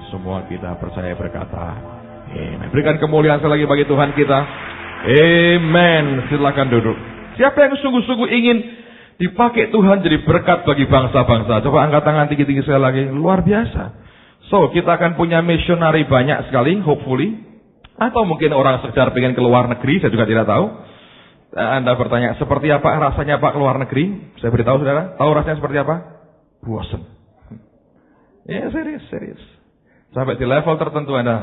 Semua kita percaya berkata, amen. Berikan kemuliaan sekali lagi bagi Tuhan kita. Amen. Silakan duduk. Siapa yang sungguh-sungguh ingin dipakai Tuhan jadi berkat bagi bangsa-bangsa? Coba angkat tangan tinggi-tinggi sekali lagi. Luar biasa. So, kita akan punya misionari banyak sekali, hopefully. Atau mungkin orang sekedar pengen ke luar negeri, saya juga tidak tahu. Anda bertanya, seperti apa rasanya Pak keluar negeri? Saya beritahu saudara, tahu rasanya seperti apa? Bosan. Ya, serius. Sampai di level tertentu Anda,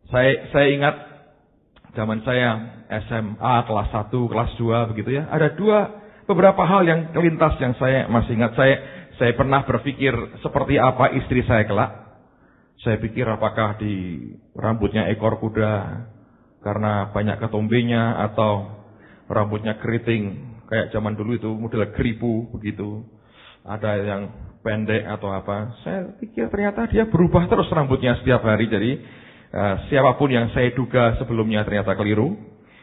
saya ingat zaman saya SMA kelas 1, kelas 2 begitu ya. Ada beberapa hal yang kelintas yang saya masih ingat. Saya pernah berpikir seperti apa istri saya kelak. Saya pikir apakah di rambutnya ekor kuda karena banyak ketombenya, atau rambutnya keriting kayak zaman dulu itu model geripu begitu. Ada yang pendek atau apa. Saya pikir ternyata dia berubah terus rambutnya setiap hari. Jadi siapapun yang saya duga sebelumnya ternyata keliru.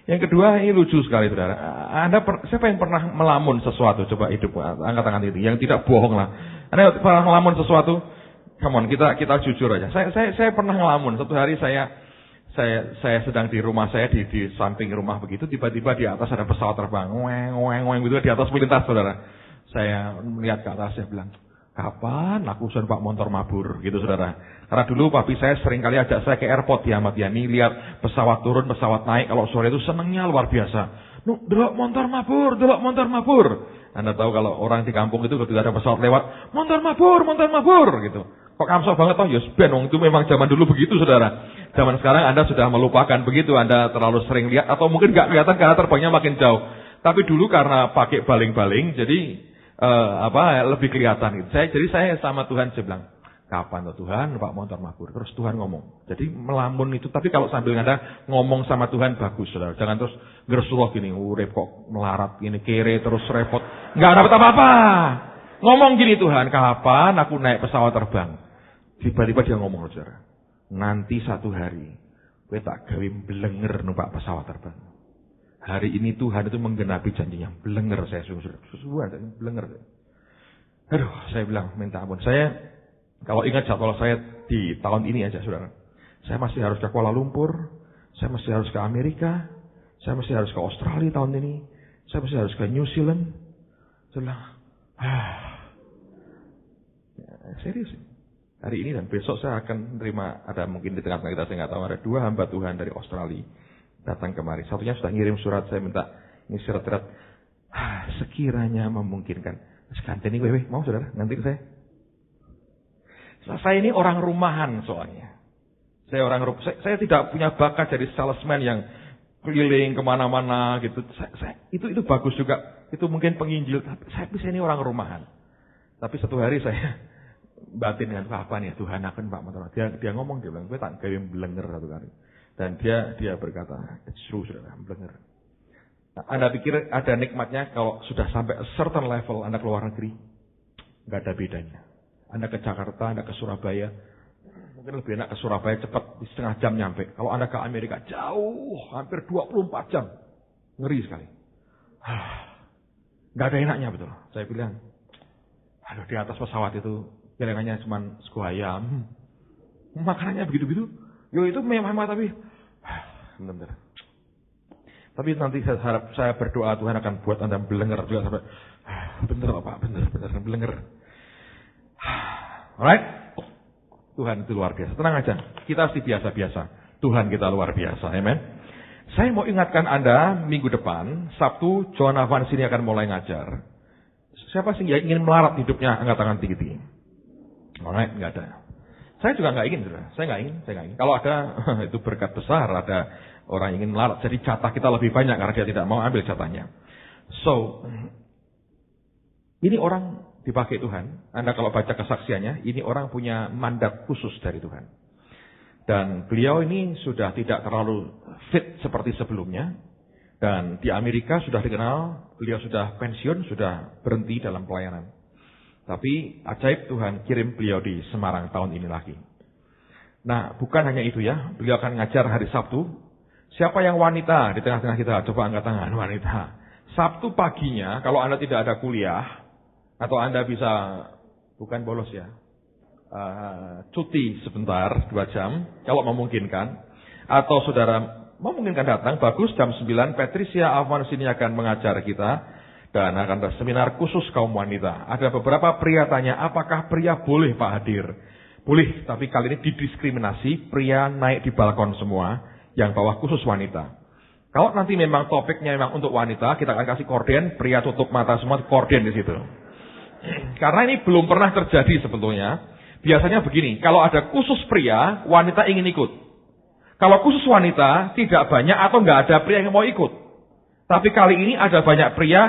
Yang kedua, ini lucu sekali saudara. Siapa yang pernah melamun sesuatu? Coba hidup, angkat tangan itu. Yang tidak bohong lah. Anda pernah melamun sesuatu? Come on, kita jujur aja. Saya pernah ngelamun. Satu hari saya sedang di rumah saya, di samping rumah begitu, tiba-tiba di atas ada pesawat terbang, weng gitu di atas melintas saudara. Saya melihat ke atas, saya bilang, kapan aku usahain Pak motor mabur gitu saudara. Karena dulu papi saya sering kali ajak saya ke airport ya Ahmad Yani, lihat pesawat turun, pesawat naik, kalau sore itu senengnya luar biasa. Delok motor mabur. Anda tahu kalau orang di kampung itu ketika ada pesawat lewat, motor mabur gitu. Kok kamsok banget toh? Yus ben, itu memang zaman dulu begitu saudara. Zaman sekarang Anda sudah melupakan begitu, Anda terlalu sering lihat, atau mungkin nggak kelihatan karena terbangnya makin jauh. Tapi dulu karena pakai baling-baling, jadi lebih kelihatan gitu. Jadi saya sama Tuhan, saya bilang, kapan tuh Tuhan Pak motor mabur? Terus Tuhan ngomong. Jadi melamun itu, tapi kalau sambil Anda ngomong sama Tuhan bagus saudara. Jangan terus gersuloh gini, urip kok melarat gini, kere terus repot. Nggak dapat apa-apa. Ngomong gini, Tuhan, kapan aku naik pesawat terbang? Tiba-tiba dia ngomong saudara, nanti satu hari gue tak gawe belenger numpak pesawat terbang. Hari ini Tuhan itu menggenapi janjinya. Belenger saya sungguh-sungguh belenger. Aduh, saya bilang minta ampun. Saya kalau ingat jadwal saya di tahun ini aja saudara, saya masih harus ke Kuala Lumpur, saya masih harus ke Amerika, saya masih harus ke Australia tahun ini, saya masih harus ke New Zealand. Saya bilang, serius. Hari ini dan besok saya akan menerima, ada mungkin di tengah-tengah kita, saya nggak tahu, ada 2 hamba Tuhan dari Australia datang kemari. Satunya sudah ngirim surat, saya minta ini surat-surat. Sekiranya memungkinkan. Sekanteni wewe, mau saudara? Nanti saya. Saya ini orang rumahan soalnya. Saya tidak punya bakat jadi salesman yang keliling kemana-mana gitu. Itu bagus juga. Itu mungkin penginjil. Tapi saya ini orang rumahan. Tapi satu hari saya batin dengan kapan ya Tuhan akan Pak motor. Dia ngomong, dia bilang, gue tak gawe belenger satu kali. Dan dia berkata, it's true saudara, belenger. Nah, Anda pikir ada nikmatnya kalau sudah sampai a certain level Anda keluar negeri? Gak ada bedanya. Anda ke Jakarta, Anda ke Surabaya, mungkin lebih enak ke Surabaya cepat, di setengah jam nyampe. Kalau Anda ke Amerika jauh, hampir 24 jam. Ngeri sekali. Gak ada enaknya betul. Saya bilang, aduh di atas pesawat itu kira-kiranya cuma sego ayam. Makanannya begitu-begitu. Yo itu memang tapi benar. Tapi nanti saya berdoa Tuhan akan buat Anda belenger juga sampai bener Pak, bener belenger. Alright? Tuhan itu luar biasa. Tenang aja. Kita sih biasa-biasa. Tuhan kita luar biasa. Amen. Saya mau ingatkan Anda minggu depan, Sabtu, John Evans ini akan mulai ngajar. Siapa sih yang ingin melarat hidupnya? Angkat tangan tinggi-tinggi. Alright, enggak ada. Saya juga enggak ingin, saudara. Saya enggak ingin. Kalau ada, itu berkat besar. Ada orang ingin melarat. Jadi jatah kita lebih banyak karena dia tidak mau ambil jatahnya. So, ini orang dipakai Tuhan. Anda kalau baca kesaksiannya, ini orang punya mandat khusus dari Tuhan. Dan beliau ini sudah tidak terlalu fit seperti sebelumnya. Dan di Amerika sudah dikenal, beliau sudah pensiun, sudah berhenti dalam pelayanan. Tapi ajaib Tuhan kirim beliau di Semarang tahun ini lagi. Nah, bukan hanya itu ya, beliau akan ngajar hari Sabtu. Siapa yang wanita di tengah-tengah kita? Coba angkat tangan, wanita. Sabtu paginya, kalau Anda tidak ada kuliah, atau Anda bisa, bukan bolos ya, cuti sebentar 2 jam, kalau memungkinkan, atau saudara memungkinkan datang, bagus, jam 9 Patricia Alphonse ini akan mengajar kita dan akan ada seminar khusus kaum wanita. Ada beberapa pria tanya, apakah pria boleh Pak hadir? Boleh, tapi kali ini didiskriminasi, pria naik di balkon semua, yang bawah khusus wanita. Kalau nanti memang topiknya memang untuk wanita, kita akan kasih korden, pria tutup mata semua, korden di situ. Karena ini belum pernah terjadi sebetulnya. Biasanya begini, kalau ada khusus pria, wanita ingin ikut. Kalau khusus wanita, tidak banyak atau nggak ada pria yang mau ikut. Tapi kali ini ada banyak pria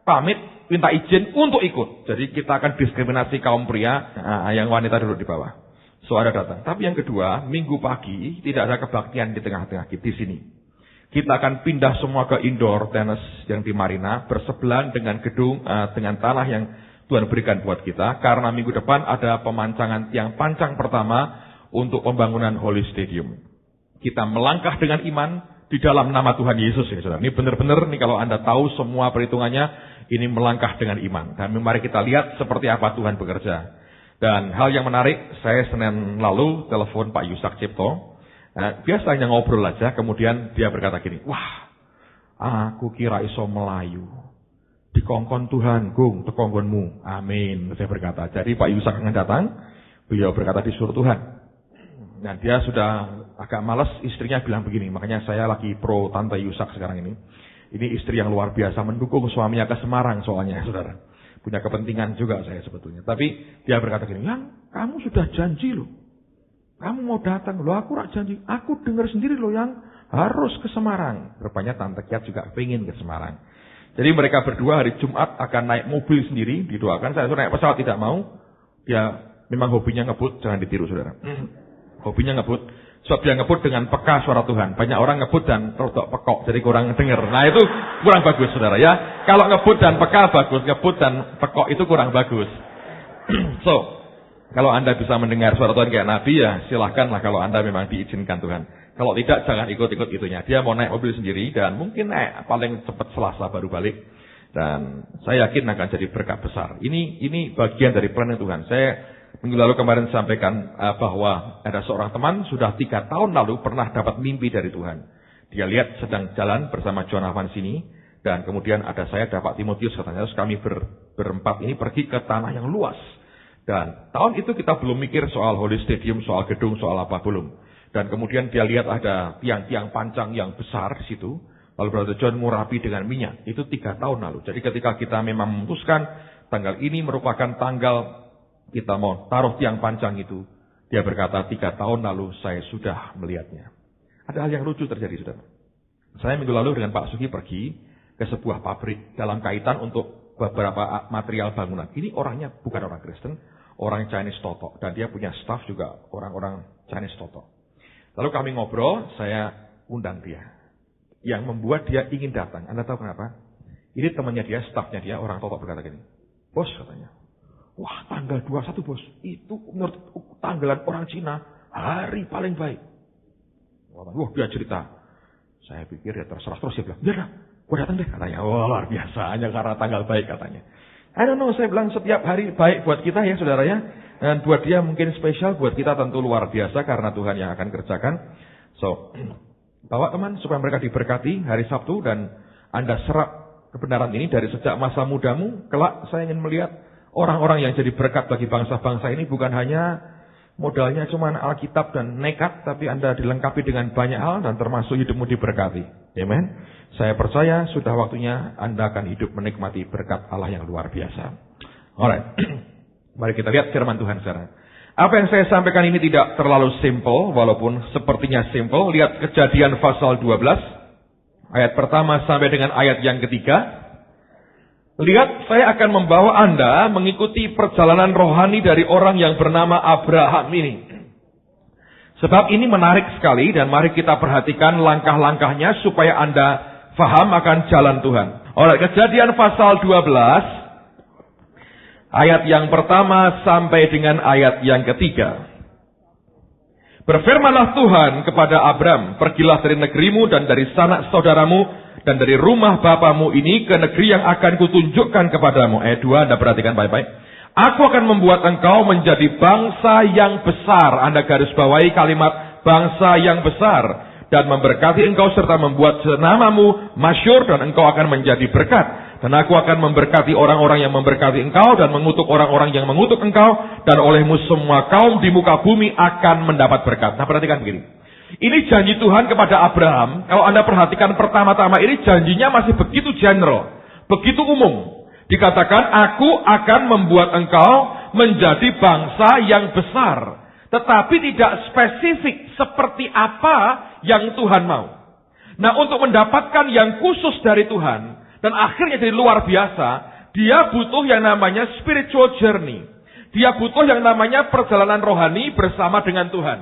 pamit, minta izin untuk ikut. Jadi kita akan diskriminasi kaum pria, yang wanita duduk di bawah. So ada datang. Tapi yang kedua, minggu pagi tidak ada kebaktian di tengah-tengah di sini. Kita akan pindah semua ke indoor tenis yang di Marina, bersebelahan dengan gedung, dengan tanah yang Tuhan berikan buat kita, karena minggu depan ada pemancangan tiang pancang pertama untuk pembangunan Holy Stadium. Kita melangkah dengan iman di dalam nama Tuhan Yesus ya saudara. Ini benar-benar nih kalau Anda tahu semua perhitungannya, ini melangkah dengan iman. Dan mari kita lihat seperti apa Tuhan bekerja. Dan hal yang menarik, saya Senin lalu telepon Pak Yusak Cipto. Biasanya ngobrol aja, kemudian dia berkata gini, wah, aku kira iso Melayu. Dikongkon Tuhan, Gung, tekongkonmu. Amin. Saya berkata. Jadi Pak Yusak akan datang, beliau berkata disuruh Tuhan. Dan dia sudah agak malas, istrinya bilang begini. Makanya saya lagi pro Tante Yusak sekarang ini. Ini istri yang luar biasa, mendukung suaminya ke Semarang soalnya, saudara. Punya kepentingan juga saya sebetulnya. Tapi dia berkata gini, Yang, kamu sudah janji loh. Kamu mau datang, loh aku rak janji. Aku dengar sendiri loh Yang, harus ke Semarang. Rupanya Tante Kiat juga pengen ke Semarang. Jadi mereka berdua hari Jumat akan naik mobil sendiri, didoakan. Saya suruh naik pesawat tidak mau. Dia memang hobinya ngebut, jangan ditiru saudara. Hobinya ngebut. Sebab dia ngebut dengan peka suara Tuhan. Banyak orang ngebut dan rodok pekok, jadi kurang dengar. Nah itu kurang bagus saudara ya. Kalau ngebut dan peka bagus, ngebut dan pekok itu kurang bagus. So, kalau Anda bisa mendengar suara Tuhan kayak Nabi ya silahkanlah kalau Anda memang diizinkan Tuhan. Kalau tidak, jangan ikut-ikut itunya. Dia mau naik mobil sendiri dan mungkin paling cepat Selasa baru balik. Dan saya yakin akan jadi berkat besar. Ini bagian dari plan Tuhan. Saya minggu lalu kemarin sampaikan bahwa ada seorang teman sudah 3 tahun lalu pernah dapat mimpi dari Tuhan. Dia lihat sedang jalan bersama John Avans ini. Dan kemudian ada saya dapat Timotius katanya. Terus kami berempat ini pergi ke tanah yang luas. Dan tahun itu kita belum mikir soal Holy Stadium, soal gedung, soal apa belum. Dan kemudian dia lihat ada tiang-tiang pancang yang besar di situ. Lalu Brother John mengurapi dengan minyak. Itu 3 tahun lalu. Jadi ketika kita memang memutuskan tanggal ini merupakan tanggal kita mau taruh tiang pancang itu. Dia berkata 3 tahun lalu saya sudah melihatnya. Ada hal yang lucu terjadi saudara. Saya minggu lalu dengan Pak Sugi pergi ke sebuah pabrik dalam kaitan untuk beberapa material bangunan. Ini orangnya bukan orang Kristen, orang Chinese totok. Dan dia punya staff juga orang-orang Chinese totok. Lalu kami ngobrol, saya undang dia. Yang membuat dia ingin datang. Anda tahu kenapa? Ini temannya dia, stafnya dia, orang totok berkata gini. Bos katanya. Wah tanggal 21 bos. Itu menurut tanggalan orang Cina. Hari paling baik. Wah dia cerita. Saya pikir ya terserah terus dia bilang. Biarlah, gue datang deh katanya. Wah luar biasa. Hanya karena tanggal baik katanya. I don't know, saya bilang setiap hari baik buat kita ya saudara ya. Dan buat dia mungkin spesial, buat kita tentu luar biasa karena Tuhan yang akan kerjakan. So, bawa teman supaya mereka diberkati hari Sabtu dan Anda serap kebenaran ini dari sejak masa mudamu. Kelak saya ingin melihat orang-orang yang jadi berkat bagi bangsa-bangsa ini bukan hanya modalnya cuma Alkitab dan nekat, tapi Anda dilengkapi dengan banyak hal dan termasuk hidupmu diberkati. Amen. Saya percaya sudah waktunya Anda akan hidup menikmati berkat Allah yang luar biasa. Alright. Mari kita lihat firman Tuhan sekarang. Apa yang saya sampaikan ini tidak terlalu simple, walaupun sepertinya simple. Lihat Kejadian pasal 12, ayat pertama sampai dengan ayat yang ketiga. Lihat, saya akan membawa Anda mengikuti perjalanan rohani dari orang yang bernama Abraham ini. Sebab ini menarik sekali dan mari kita perhatikan langkah-langkahnya supaya Anda faham akan jalan Tuhan. Alright, Kejadian pasal 12. Ayat yang pertama sampai dengan ayat yang ketiga. Berfirmanlah Tuhan kepada Abram, pergilah dari negerimu dan dari sanak saudaramu dan dari rumah bapamu ini ke negeri yang akan kutunjukkan kepadamu. Ayat 2, Anda perhatikan baik-baik. Aku akan membuat engkau menjadi bangsa yang besar. Anda garis bawahi kalimat bangsa yang besar. Dan memberkati engkau serta membuat namamu masyhur dan engkau akan menjadi berkat. Dan aku akan memberkati orang-orang yang memberkati engkau dan mengutuk orang-orang yang mengutuk engkau. Dan olehmu semua kaum di muka bumi akan mendapat berkat. Nah, perhatikan begini. Ini janji Tuhan kepada Abraham. Kalau Anda perhatikan pertama-tama ini janjinya masih begitu general. Begitu umum. Dikatakan aku akan membuat engkau menjadi bangsa yang besar. Tetapi tidak spesifik seperti apa yang Tuhan mau. Nah, untuk mendapatkan yang khusus dari Tuhan, dan akhirnya jadi luar biasa, dia butuh yang namanya spiritual journey. Dia butuh yang namanya perjalanan rohani bersama dengan Tuhan.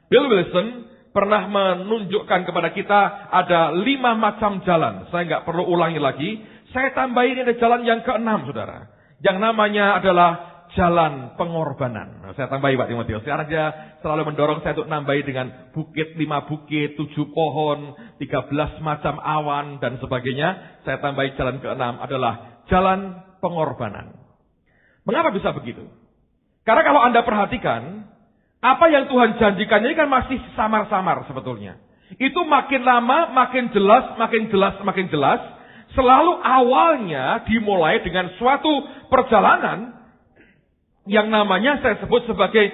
Bill Wilson pernah menunjukkan kepada kita ada 5 macam jalan. Saya nggak perlu ulangi lagi. Saya tambahin ada jalan yang ke-6, saudara. Yang namanya adalah jalan pengorbanan. Nah, saya tambahi Pak Timotius. Sekarang dia selalu mendorong saya untuk nambahi dengan bukit, 5 bukit, 7 pohon, 13 macam awan, dan sebagainya. Saya tambahi jalan ke-6 adalah jalan pengorbanan. Mengapa bisa begitu? Karena kalau Anda perhatikan, apa yang Tuhan janjikan ini kan masih samar-samar sebetulnya. Itu makin lama, makin jelas, makin jelas, makin jelas. Selalu awalnya dimulai dengan suatu perjalanan yang namanya saya sebut sebagai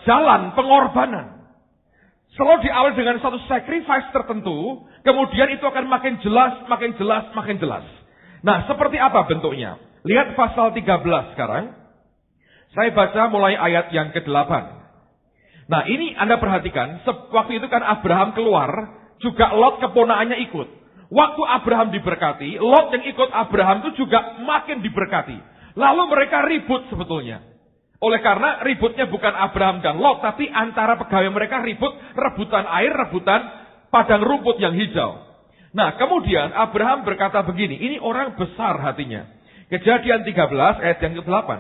jalan pengorbanan. Selalu diawali dengan satu sacrifice tertentu, kemudian itu akan makin jelas, makin jelas, makin jelas. Nah, seperti apa bentuknya? Lihat pasal 13 sekarang. Saya baca mulai ayat yang ke-8. Nah, ini Anda perhatikan, waktu itu kan Abraham keluar, juga Lot keponakannya ikut. Waktu Abraham diberkati, Lot yang ikut Abraham itu juga makin diberkati. Lalu mereka ribut sebetulnya. Oleh karena ributnya bukan Abraham dan Lot, tapi antara pegawai mereka ribut, rebutan air, rebutan padang rumput yang hijau. Nah, kemudian Abraham berkata begini, ini orang besar hatinya. Kejadian 13 ayat yang ke-8.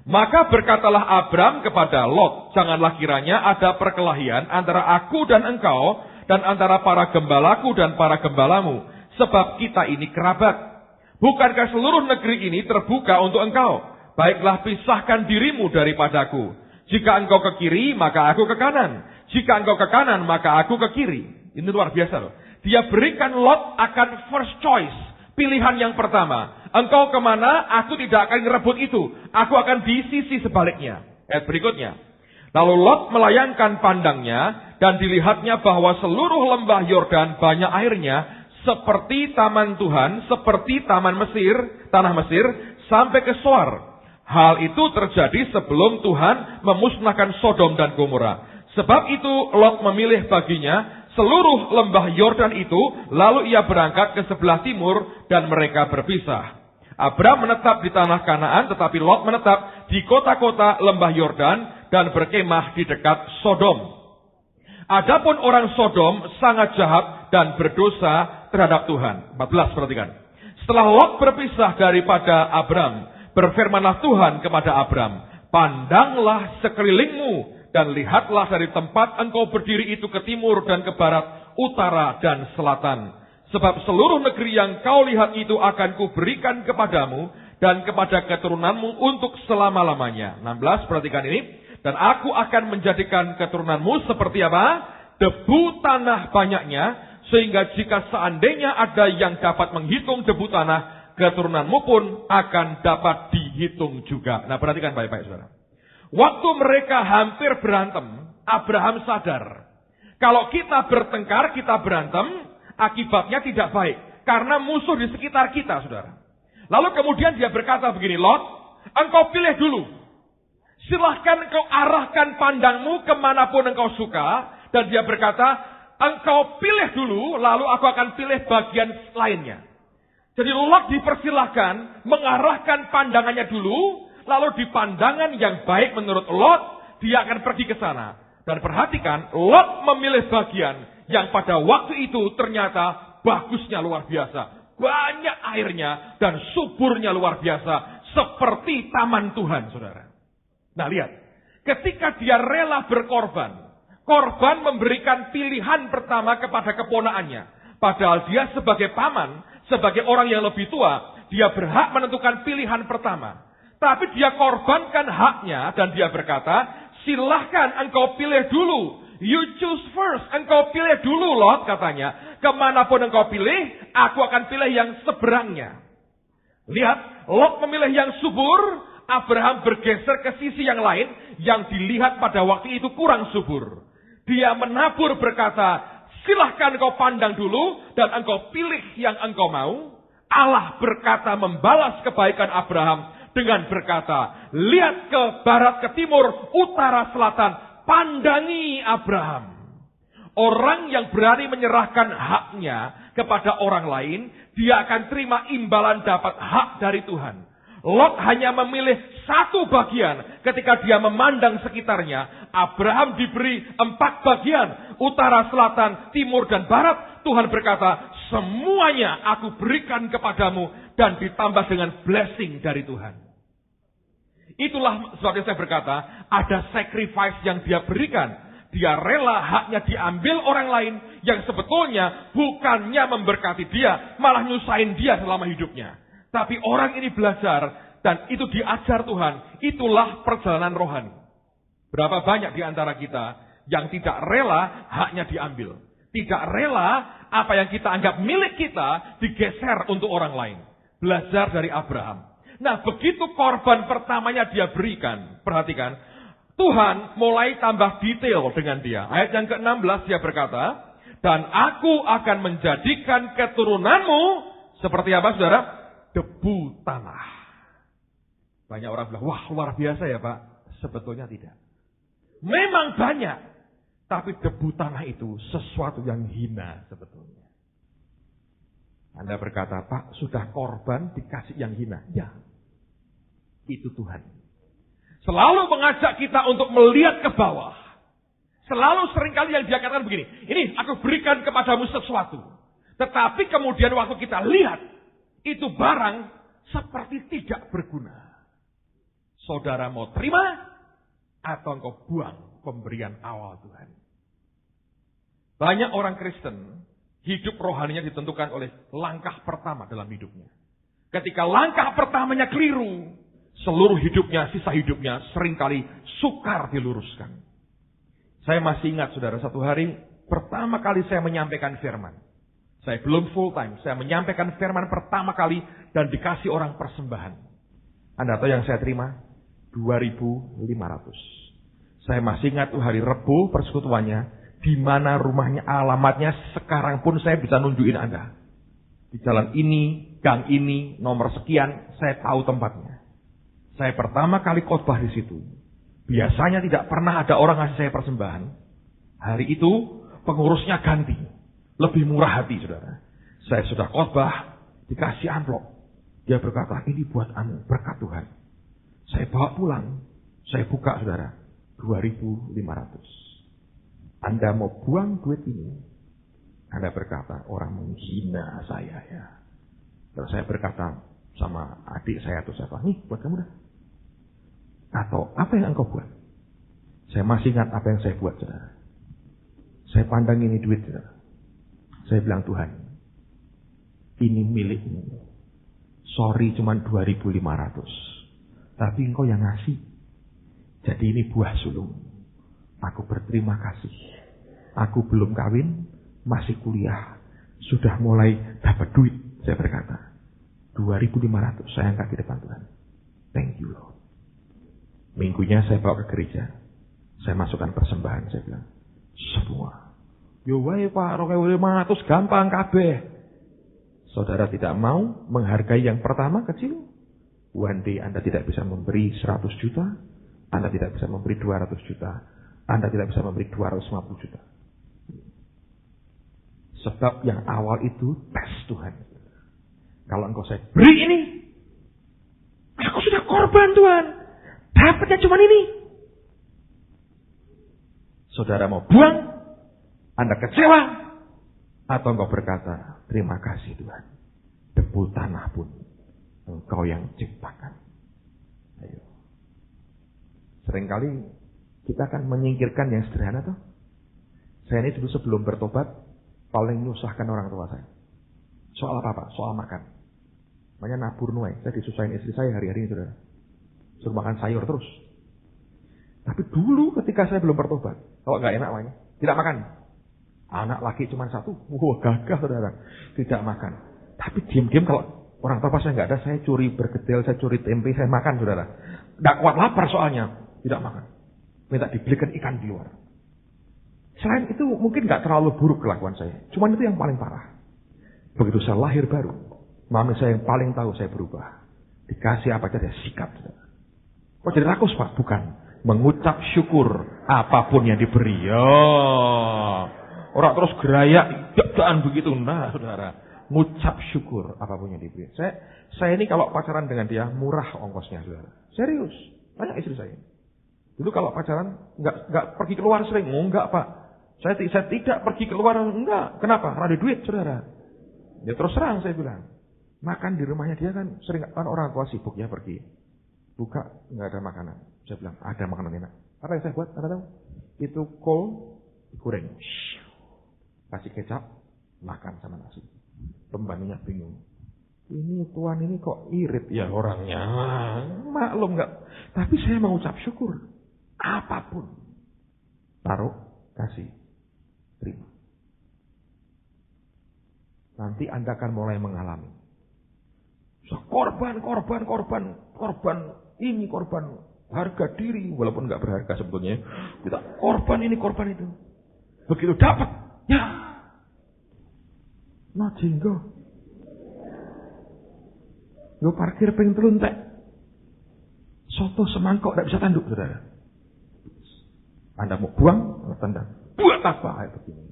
Maka berkatalah Abram kepada Lot, janganlah kiranya ada perkelahian antara aku dan engkau, dan antara para gembalaku dan para gembalamu, sebab kita ini kerabat. Bukankah seluruh negeri ini terbuka untuk engkau? Baiklah pisahkan dirimu daripadaku. Jika engkau ke kiri, maka aku ke kanan. Jika engkau ke kanan, maka aku ke kiri. Ini luar biasa loh. Dia berikan Lot akan first choice. Pilihan yang pertama. Engkau kemana, aku tidak akan ngerebut itu. Aku akan di sisi sebaliknya. Ayat berikutnya. Lalu Lot melayangkan pandangnya, dan dilihatnya bahwa seluruh lembah Yordan banyak airnya, seperti taman Tuhan, seperti taman Mesir, tanah Mesir, sampai ke Soar. Hal itu terjadi sebelum Tuhan memusnahkan Sodom dan Gomora. Sebab itu Lot memilih baginya seluruh lembah Yordan itu, lalu ia berangkat ke sebelah timur dan mereka berpisah. Abram menetap di tanah Kanaan, tetapi Lot menetap di kota-kota lembah Yordan dan berkemah di dekat Sodom. Adapun orang Sodom sangat jahat dan berdosa terhadap Tuhan. 14, perhatikan. Setelah Lot berpisah daripada Abram, berfirmanlah Tuhan kepada Abram, pandanglah sekelilingmu dan lihatlah dari tempat engkau berdiri itu ke timur dan ke barat, utara dan selatan. Sebab seluruh negeri yang kau lihat itu akan kuberikan kepadamu dan kepada keturunanmu untuk selama-lamanya. 16, perhatikan ini. Dan aku akan menjadikan keturunanmu seperti apa? Debu tanah banyaknya, sehingga jika seandainya ada yang dapat menghitung debu tanah, keturunanmu pun akan dapat dihitung juga. Nah, perhatikan baik-baik, saudara. Waktu mereka hampir berantem, Abraham sadar. Kalau kita bertengkar, kita berantem, akibatnya tidak baik. Karena musuh di sekitar kita, saudara. Lalu kemudian dia berkata begini, Lot, engkau pilih dulu. Silahkan engkau arahkan pandangmu kemanapun engkau suka. Dan dia berkata, engkau pilih dulu, lalu aku akan pilih bagian lainnya. Jadi Lot dipersilahkan mengarahkan pandangannya dulu, lalu di pandangan yang baik menurut Lot, dia akan pergi ke sana. Dan perhatikan, Lot memilih bagian yang pada waktu itu ternyata bagusnya luar biasa. Banyak airnya dan suburnya luar biasa. Seperti taman Tuhan, saudara. Nah, lihat. Ketika dia rela berkorban, korban memberikan pilihan pertama kepada keponakannya. Padahal dia sebagai paman, sebagai orang yang lebih tua, dia berhak menentukan pilihan pertama. Tapi dia korbankan haknya dan dia berkata, silahkan engkau pilih dulu. You choose first. Engkau pilih dulu Lot, katanya. Kemanapun engkau pilih, aku akan pilih yang seberangnya. Lihat, Lot memilih yang subur. Abraham bergeser ke sisi yang lain yang dilihat pada waktu itu kurang subur. Dia menabur berkata, silahkan engkau pandang dulu dan engkau pilih yang engkau mau. Allah berkata membalas kebaikan Abraham dengan berkata, lihat ke barat, ke timur, utara, selatan, pandangi Abraham. Orang yang berani menyerahkan haknya kepada orang lain, dia akan terima imbalan dapat hak dari Tuhan. Lot hanya memilih satu bagian ketika dia memandang sekitarnya. Abraham diberi 4 bagian, utara, selatan, timur, dan barat. Tuhan berkata, semuanya aku berikan kepadamu dan ditambah dengan blessing dari Tuhan. Itulah sebabnya saya berkata, ada sacrifice yang dia berikan. Dia rela haknya diambil orang lain yang sebetulnya bukannya memberkati dia, malah nyusahin dia selama hidupnya. Tapi orang ini belajar dan itu diajar Tuhan. Itulah perjalanan rohani. Berapa banyak di antara kita yang tidak rela haknya diambil. Tidak rela apa yang kita anggap milik kita digeser untuk orang lain. Belajar dari Abraham. Nah, begitu korban pertamanya dia berikan. Perhatikan. Tuhan mulai tambah detail dengan dia. Ayat yang ke-16 dia berkata, dan aku akan menjadikan keturunanmu seperti apa, saudara? Debu tanah. Banyak orang bilang, wah luar biasa ya Pak. Sebetulnya tidak. Memang banyak. Tapi debu tanah itu sesuatu yang hina sebetulnya. Anda berkata, Pak sudah korban dikasih yang hina. Ya. Itu Tuhan. Selalu mengajak kita untuk melihat ke bawah. Selalu seringkali yang dia katakan begini. Ini aku berikan kepadamu sesuatu. Tetapi kemudian waktu kita lihat. Itu barang seperti tidak berguna. Saudara mau terima atau engkau buang pemberian awal Tuhan. Banyak orang Kristen hidup rohaninya ditentukan oleh langkah pertama dalam hidupnya. Ketika langkah pertamanya keliru, seluruh hidupnya, sisa hidupnya seringkali sukar diluruskan. Saya masih ingat saudara, satu hari pertama kali saya menyampaikan firman. Saya belum full time, saya menyampaikan firman pertama kali dan dikasih orang persembahan. Anda tahu yang saya terima? 2.500. Saya masih ingat tuh hari Rebu persekutuannya, di mana rumahnya, alamatnya sekarang pun saya bisa nunjukin Anda. Di jalan ini, gang ini, nomor sekian, saya tahu tempatnya. Saya pertama kali khotbah di situ. Biasanya tidak pernah ada orang ngasih saya persembahan. Hari itu pengurusnya ganti, lebih murah hati saudara. Saya sudah khotbah, dikasih amplop. Dia berkata, ini buat Anda, berkat Tuhan. Saya bawa pulang, saya buka saudara, 2.500. Anda mau buang duit ini? Anda berkata, orang menghina saya ya. Terus saya berkata sama adik saya atau siapa, nih buat kamu dah. Atau apa yang engkau buat? Saya masih ingat apa yang saya buat saudara. Saya pandang ini duit saudara. Saya bilang, Tuhan, ini milikmu. Sorry cuman 2.500. Tapi engkau yang ngasih. Jadi ini buah sulung. Aku berterima kasih. Aku belum kawin, masih kuliah. Sudah mulai dapat duit. Saya berkata, 2.500 saya angkat di depan Tuhan. Thank you Lord. Minggunya saya bawa ke gereja. Saya masukkan persembahan. Saya bilang, semua. Yo wae Pak, 2.500 gampang kabeh. Saudara tidak mau menghargai yang pertama kecil. One day Anda tidak bisa memberi 100 juta. Anda tidak bisa memberi 200 juta. Anda tidak bisa memberi 250 juta. Sebab yang awal itu tes Tuhan. Kalau engkau saya beri ini, aku sudah korban Tuhan. Dapatnya cuma ini. Saudara mau buang, Anda kecewa, atau engkau berkata, terima kasih Tuhan. Debu tanah pun engkau yang ciptakan. Ayo. Seringkali kita akan menyingkirkan yang sederhana tuh. Saya ini dulu sebelum bertobat paling nyusahkan orang tua saya. Soal apa Pak? Soal makan. Namanya nabur nuai. Saya disusahin istri saya hari-hari ini, saudara. Suruh makan sayur terus. Tapi dulu ketika saya belum bertobat, kalau nggak enak namanya, tidak makan. Anak laki cuma satu, wah gagah saudara, tidak makan. Tapi diam-diam kalau orang tua saya nggak ada, saya curi bergedel, saya curi tempe, saya makan saudara. Nggak kuat lapar soalnya, tidak makan. Minta dibelikan ikan di luar. Selain itu mungkin nggak terlalu buruk kelakuan saya, cuman itu yang paling parah. Begitu saya lahir baru, mami saya yang paling tahu saya berubah. Dikasih apa aja dia sikat saudara. Kok jadi rakus Pak? Bukan. Mengucap syukur apapun yang diberi. Ya. Orang terus gerayak, jangan begitu. Nah, saudara, ngucap syukur apapun yang diberi. Saya ini kalau pacaran dengan dia murah ongkosnya, saudara. Serius, tanya istri saya. Dulu kalau pacaran nggak pergi keluar sering, enggak Pak. Saya tidak pergi keluar, enggak. Kenapa? Karena ada duit, saudara. Ya terus terang saya bilang. Makan di rumahnya dia kan sering, kan orang tua sibuk ya pergi. Buka, nggak ada makanan. Saya bilang, ada makanan enak. Apa yang saya buat? Anda tahu? Itu kol digoreng. Kasih kecap, makan sama nasi. Pembantunya bingung. Ini tuan ini kok irit ya orangnya. Maklum nggak? Tapi saya mengucap syukur. Apapun. Taruh, kasih, terima. Nanti Anda akan mulai mengalami. Korban ini, korban harga diri, walaupun nggak berharga sebetulnya. Kita korban ini, korban itu. Begitu dapat, ya, no jenggo. Yo parkir pengen teluntek. Soto semangkok tidak bisa tanduk, saudara. Anda mau buang, tendang. Buat apa? Kayak begini.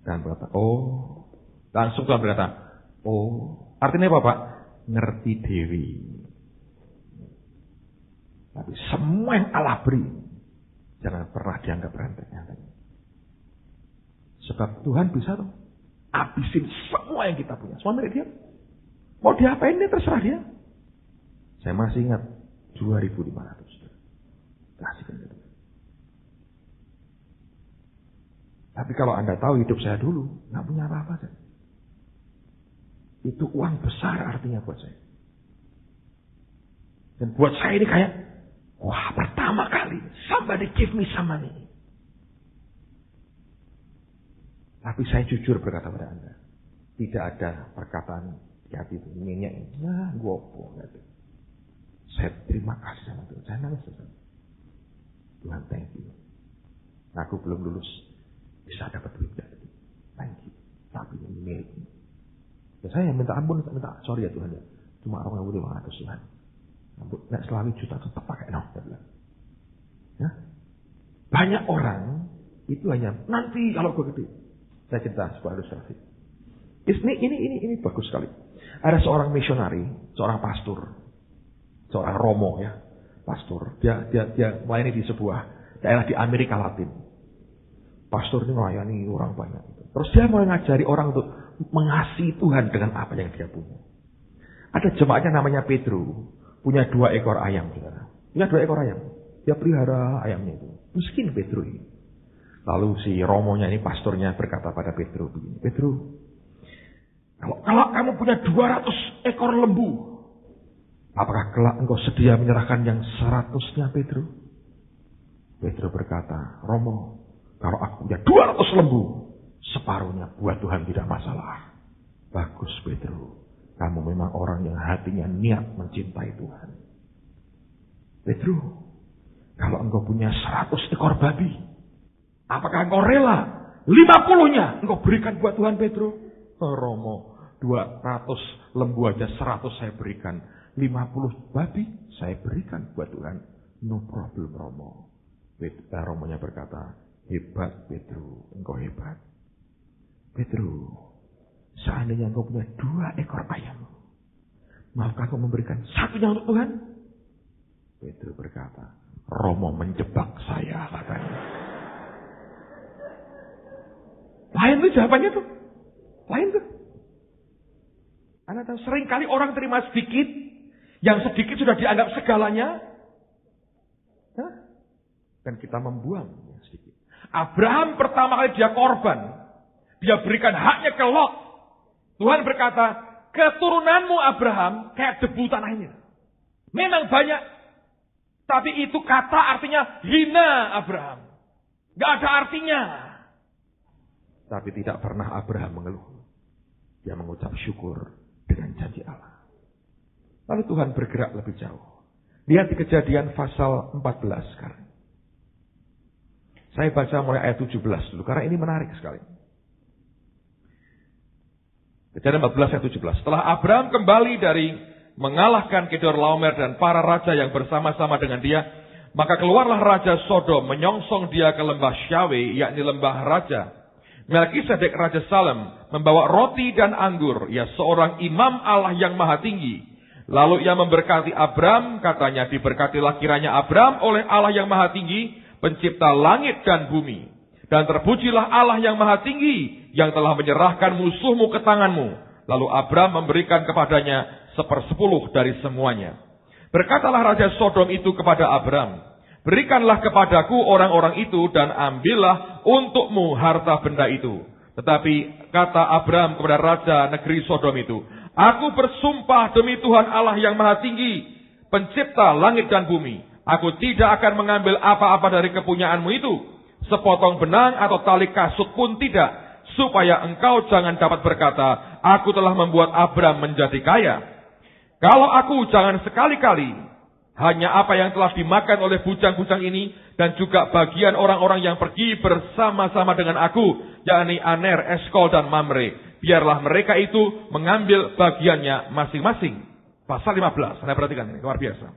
Dan berkata, oh, langsung Tuhan berkata, oh, artinya apa Pak? Ngerti dewi. Tapi semua yang Allah beri, jangan pernah dianggap remeh. Sebab Tuhan bisa tuh habisin semua yang kita punya. Semua milik dia. Mau diapain ini terserah dia. Saya masih ingat 2.500. Kasihkan dia. Tapi kalau Anda tahu hidup saya dulu, nggak punya apa-apa saya. Itu uang besar artinya buat saya. Dan buat saya ini kayak, wah pertama kali, somebody give me some money. Tapi saya jujur berkata pada Anda, tidak ada perkataan di hati itu, nyenyek, nah gopo. Saya terima kasih sama Tuhan, saya nangis. Tuhan thank you. Aku belum lulus, bisa dapat duit dari itu. Thank you. Tapi ini milikmu. Ya saya minta ampun, minta sorry ya Tuhan ya. Cuma orang yang 500 Tuhan. Nggak selalu juta tetap pakai no. Ya? Banyak orang itu hanya nanti kalau gue gede. Saya cerita sebuah ilustrasi. Ini bagus sekali. Ada seorang misionari, seorang pastor, seorang romo ya, pastor. Dia melayani di sebuah daerah di Amerika Latin. Pastor ini melayani orang banyak. Terus dia mau ngajari orang untuk mengasihi Tuhan dengan apa yang dia punya. Ada jemaatnya namanya Pedro, punya 2 ekor ayam, saudara. Punya 2 ekor ayam. Dia pelihara ayamnya itu. Miskin Pedro ini. Lalu si romonya ini, pastornya berkata pada Pedro begini, Pedro, kalau kamu punya 200 ekor lembu, apakah kelak engkau sedia menyerahkan yang 100-nya Pedro? Pedro berkata, Romo, kalau aku punya 200 lembu, separuhnya buat Tuhan tidak masalah. Bagus Pedro, kamu memang orang yang hatinya niat mencintai Tuhan. Pedro, kalau engkau punya 100 ekor babi, apakah engkau rela 50-nya engkau berikan buat Tuhan Pedro? Oh, Romo, 200 lembu aja 100 saya berikan. 50 babi saya berikan buat Tuhan. No problem Romo. Romonya berkata, hebat Pedro, engkau hebat. Pedro, seandainya engkau punya 2 ekor ayam, maukah kau memberikan 1-nya untuk Tuhan? Pedro berkata, Romo menjebak saya katanya. Lain tuh jawabannya tuh. Lain tuh. Anda tahu sering kali orang terima sedikit, yang sedikit sudah dianggap segalanya. Dan kita membuang yang sedikit. Abraham pertama kali dia korban. Dia berikan haknya ke Lot. Tuhan berkata, keturunanmu Abraham kayak debu tanah ini. Memang banyak, tapi itu kata artinya hina Abraham. Gak ada artinya. Tapi tidak pernah Abraham mengeluh. Dia mengucap syukur dengan janji Allah. Lalu Tuhan bergerak lebih jauh. Lihat di Kejadian pasal 14 sekarang. Saya baca mulai ayat 17 dulu, karena ini menarik sekali. Kejadian 14 ayat 17. Setelah Abraham kembali dari mengalahkan Kedorlaomer dan para raja yang bersama-sama dengan dia, maka keluarlah Raja Sodom menyongsong dia ke lembah Syawe, yakni lembah Raja. Melkisedek Raja Salem membawa roti dan anggur. Ia seorang imam Allah yang maha tinggi. Lalu ia memberkati Abram, katanya, diberkatilah kiranya Abram oleh Allah yang maha tinggi, pencipta langit dan bumi. Dan terpujilah Allah yang maha tinggi, yang telah menyerahkan musuhmu ke tanganmu. Lalu Abram memberikan kepadanya 1/10 dari semuanya. Berkatalah Raja Sodom itu kepada Abram, berikanlah kepadaku orang-orang itu dan ambillah untukmu harta benda itu. Tetapi kata Abram kepada Raja negeri Sodom itu, aku bersumpah demi Tuhan Allah yang maha tinggi, pencipta langit dan bumi, aku tidak akan mengambil apa-apa dari kepunyaanmu itu, sepotong benang atau tali kasut pun tidak, supaya engkau jangan dapat berkata, aku telah membuat Abram menjadi kaya. Kalau aku jangan sekali-kali, hanya apa yang telah dimakan oleh bujang-bujang ini, dan juga bagian orang-orang yang pergi bersama-sama dengan aku, yakni Aner, Eskol, dan Mamre. Biarlah mereka itu mengambil bagiannya masing-masing. Pasal 15, Anda perhatikan ini, luar biasa.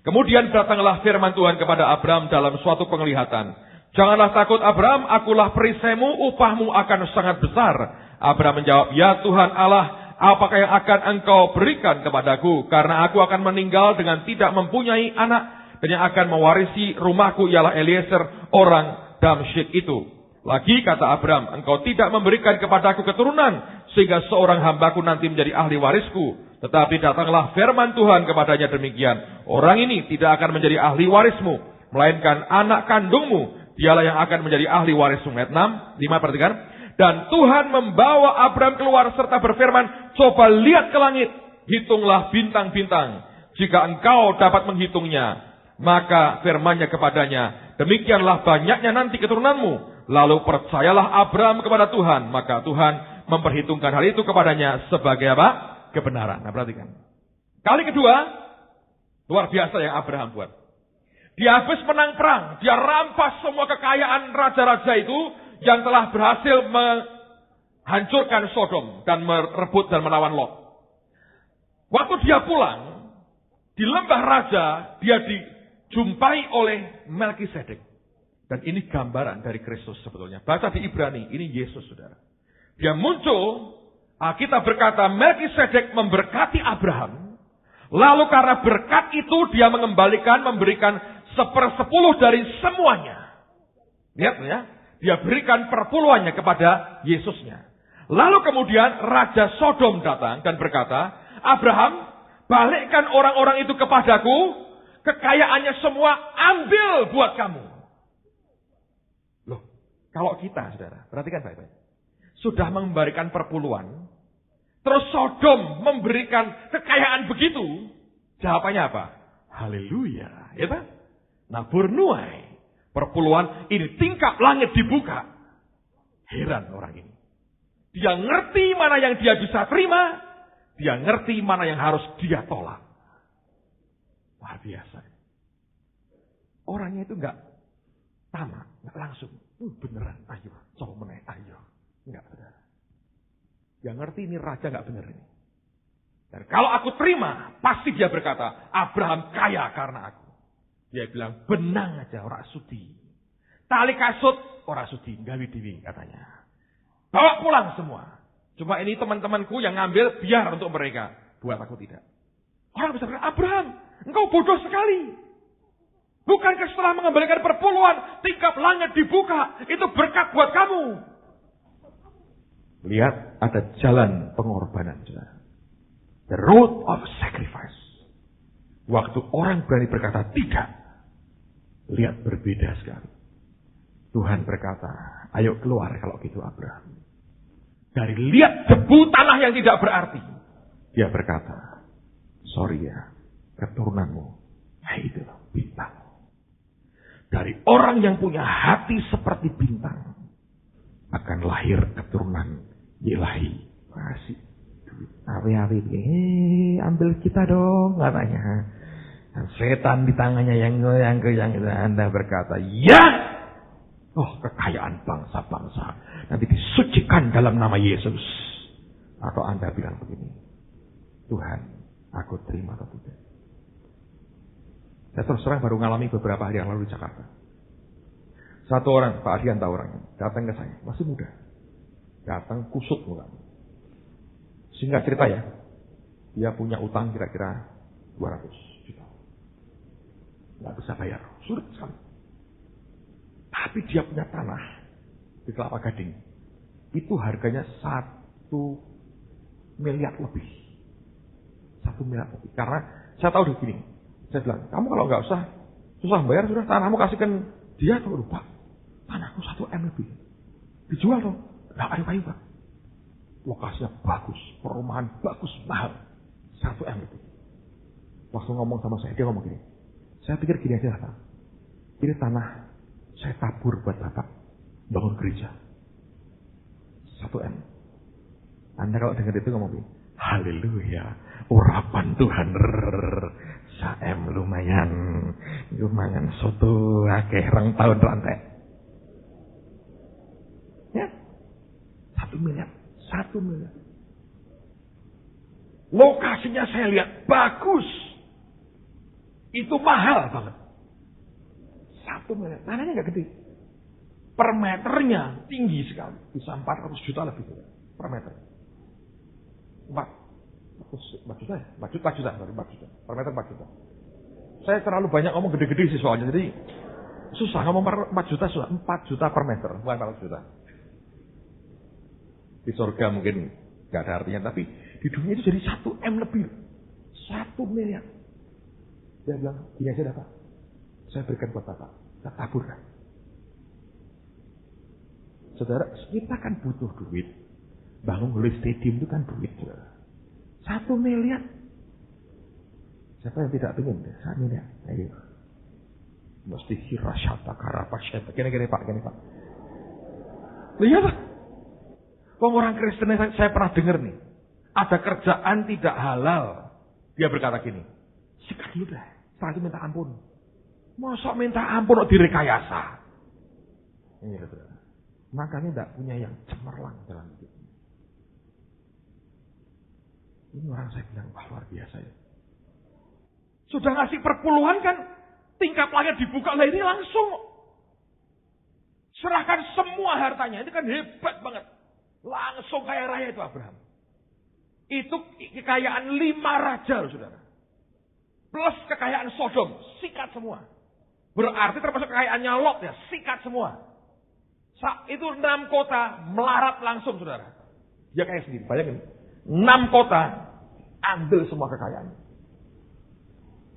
Kemudian datanglah firman Tuhan kepada Abram dalam suatu penglihatan. Janganlah takut Abram, akulah perisaimu, upahmu akan sangat besar. Abram menjawab, ya Tuhan Allah, apakah yang akan engkau berikan kepadaku? Karena aku akan meninggal dengan tidak mempunyai anak, dan yang akan mewarisi rumahku ialah Eliezer orang Damsyik itu. Lagi kata Abram, engkau tidak memberikan kepadaku keturunan, sehingga seorang hambaku nanti menjadi ahli warisku. Tetapi datanglah firman Tuhan kepadanya demikian, orang ini tidak akan menjadi ahli warismu, melainkan anak kandungmu, dialah yang akan menjadi ahli warismu. Ayat 5 perhatikan. Dan Tuhan membawa Abram keluar serta berfirman, coba lihat ke langit, hitunglah bintang-bintang, jika engkau dapat menghitungnya. Maka firmannya kepadanya, demikianlah banyaknya nanti keturunanmu. Lalu percayalah Abram kepada Tuhan, maka Tuhan memperhitungkan hal itu kepadanya sebagai apa? Kebenaran. Nah perhatikan. Kali kedua, luar biasa yang Abraham buat. Dia habis menang perang, dia rampas semua kekayaan raja-raja itu yang telah berhasil menghancurkan Sodom dan merebut dan menawan Lot. Waktu dia pulang, di lembah raja, dia dijumpai oleh Melkisedek. Dan ini gambaran dari Kristus sebetulnya. Baca di Ibrani, ini Yesus, saudara. Dia muncul, kita berkata Melkisedek memberkati Abraham. Lalu karena berkat itu dia memberikan 1/10 dari semuanya. Lihat ya. Dia berikan perpuluhannya kepada Yesusnya. Lalu kemudian Raja Sodom datang dan berkata, Abraham, balikkan orang-orang itu kepadaku, kekayaannya semua ambil buat kamu. Loh, kalau kita, saudara, perhatikan baik-baik. Sudah memberikan perpuluhan, terus Sodom memberikan kekayaan begitu, jawabannya apa? Haleluya, ya kan? Nabur nuai. Perpuluhan ini tingkap langit dibuka. Heran orang ini. Dia ngerti mana yang dia bisa terima. Dia ngerti mana yang harus dia tolak. Luar biasa. Orangnya itu enggak tamak, enggak langsung. Beneran, ayo, coba meneh, ayo. Enggak, saudara. Dia ngerti ini raja enggak bener ini. Dan kalau aku terima, pasti dia berkata, Abraham kaya karena aku. Dia bilang, benang aja, ora sudi. Tali kasut, ora sudi. Gawi diwi, katanya. Bawa pulang semua. Cuma ini teman-temanku yang ngambil, biar untuk mereka. Buat aku tidak. Orang bisa berkata, Abraham, engkau bodoh sekali. Bukankah setelah mengembalikan perpuluhan, tingkap langit dibuka. Itu berkat buat kamu. Lihat, ada jalan pengorbanan. The road of sacrifice. Waktu orang berani berkata tidak. Lihat berbeda sekali. Tuhan berkata, ayo keluar kalau gitu Abraham. Dari lihat debu tanah yang tidak berarti. Dia berkata, sorry ya, keturunanmu, itu bintang. Dari orang yang punya hati seperti bintang, akan lahir keturunan ilahi. Masih awi-awi, ambil kita dong katanya. Dan setan di tangannya yang goyang-goyang itu. Anda berkata, ya. Oh, kekayaan bangsa-bangsa nanti disucikan dalam nama Yesus. Atau Anda bilang begini, Tuhan, aku terima atau tidak. Saya terus terang baru ngalami beberapa hari yang lalu di Jakarta. Satu orang, Pak Adian tahu orangnya, datang ke saya, masih muda. Datang kusut mukanya. Singkat cerita ya, dia punya utang kira-kira 200 juta. Nggak bisa bayar, sulit sekali. Tapi dia punya tanah di Kelapa Gading. Itu harganya 1 miliar lebih. 1 miliar lebih. Karena saya tahu begini. Saya bilang, kamu kalau nggak usah susah bayar, sudah tanahmu kasihkan dia. Kalau lupa, tanahku 1 M lebih. Dijual dong. Nggak ada kayu Pak. Lokasinya bagus, perumahan bagus, mahal. 1 M lebih. Waktu ngomong sama saya, dia ngomong gini. Saya pikir gini aja Pak. Ini tanah saya tabur buat Bapak bangun gereja. 1 M. Anda kalau dengar itu ngomong gini, haleluya, urapan Tuhan. 1 M lumayan soto akeh rong tahun rantai. Ya, 1 miliar. Lokasinya saya lihat bagus. Itu mahal banget. 1 miliar. Tanahnya nggak gede. Per meternya tinggi sekali. Bisa 400 juta lebih per meter. 4 juta ya? 4 juta. Per meter 4 juta. Saya terlalu banyak ngomong gede-gede sih soalnya. Jadi susah ngomong 4 juta. 4 juta per meter. Bukan 400 juta. Di surga mungkin nggak ada artinya. Tapi di dunia itu jadi 1 M lebih. 1 miliar. Dia bilang, gini aja dah Pak. Saya berikan buat Bapak. Kita taburkan. Saudara, kita kan butuh duit. Bangun stadium itu kan duit. 1 miliar. Siapa yang tidak ingin? 1 miliar. Ayo. Mesti hirasyata karapasyata. Gini Pak. Lihat lah. Orang Kristen saya pernah dengar nih. Ada kerjaan tidak halal. Dia berkata gini. Sikat dulu deh. Setelah itu minta ampun. Masa minta ampun direkayasa. Ini betul. Makanya tidak punya yang cemerlang dalam hidup. Ini orang saya bilang, wah luar biasa ya. Sudah ngasih perpuluhan kan, tingkat langit dibuka lah ini langsung. Serahkan semua hartanya, ini kan hebat banget. Langsung kaya raya itu Abraham. Itu kekayaan 5 raja loh saudara. Plus kekayaan Sodom, sikat semua. Berarti termasuk kekayaannya Lot ya, sikat semua. Itu 6 kota melarat langsung saudara. Dia kaya sendiri, bayangin. 6 kota, ambil semua kekayaannya.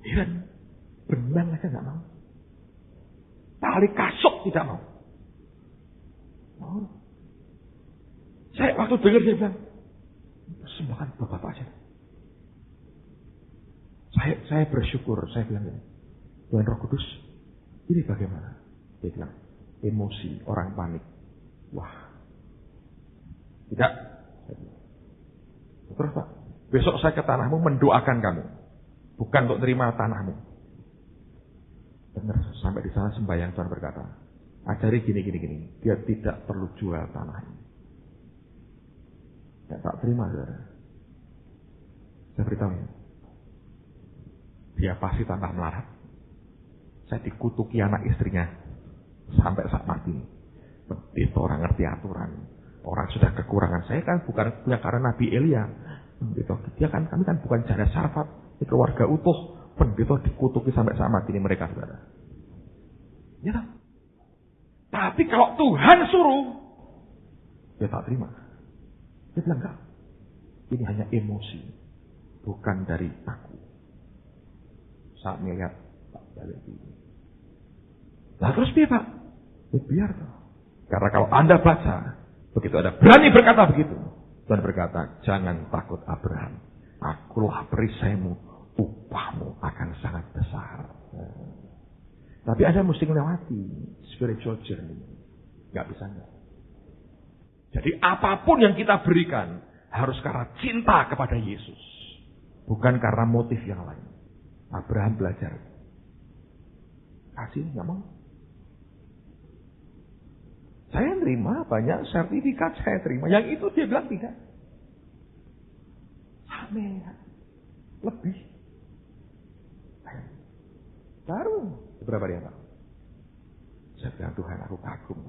Heran, benang aja gak mau. Tali kasut tidak mau. Saya waktu dengar dia bilang, persembahkan buat Bapak aja. Saya bersyukur, saya bilang ini, Tuhan Roh Kudus, ini bagaimana? Dia bilang, emosi, orang panik. Wah, tidak. Terus Pak, besok saya ke tanahmu mendoakan kamu, bukan untuk terima tanahmu. Benar, sampai di sana sembahyang Tuhan berkata, ajari gini. Dia tidak perlu jual tanahnya. Tidak tak terima, saudara. Saya beritahu ya. Dia pasti tanah melarat. Saya dikutuki anak istrinya sampai saat mati. Begitu orang ngerti aturan. Orang sudah kekurangan. Saya kan bukan punya karena Nabi Elia. Dia kan, kami kan bukan janda syarafat. Ini keluarga utuh. Pendeta dikutuki sampai saat mati ini mereka, saudara. Ya tak? Tapi kalau Tuhan suruh, dia tak terima. Dia bilang enggak. Ini hanya emosi. Bukan dari aku. Saat melihat Pak balik ini. Nah terus dia Pak? Ya biar. Karena kalau Anda baca, begitu ada berani berkata begitu, Tuhan berkata, jangan takut Abraham. Akulah perisaimu, upahmu akan sangat besar. Tapi Anda mesti melewati spiritual journey. Gak bisa enggak. Jadi apapun yang kita berikan harus karena cinta kepada Yesus. Bukan karena motif yang lain. Abraham belajar. Kasih, gak mau. Saya terima banyak sertifikat, saya terima. Yang itu dia bilang tidak. Amin. Lebih. Baru beberapa hari yang lalu. Saya bilang, Tuhan, aku kagum.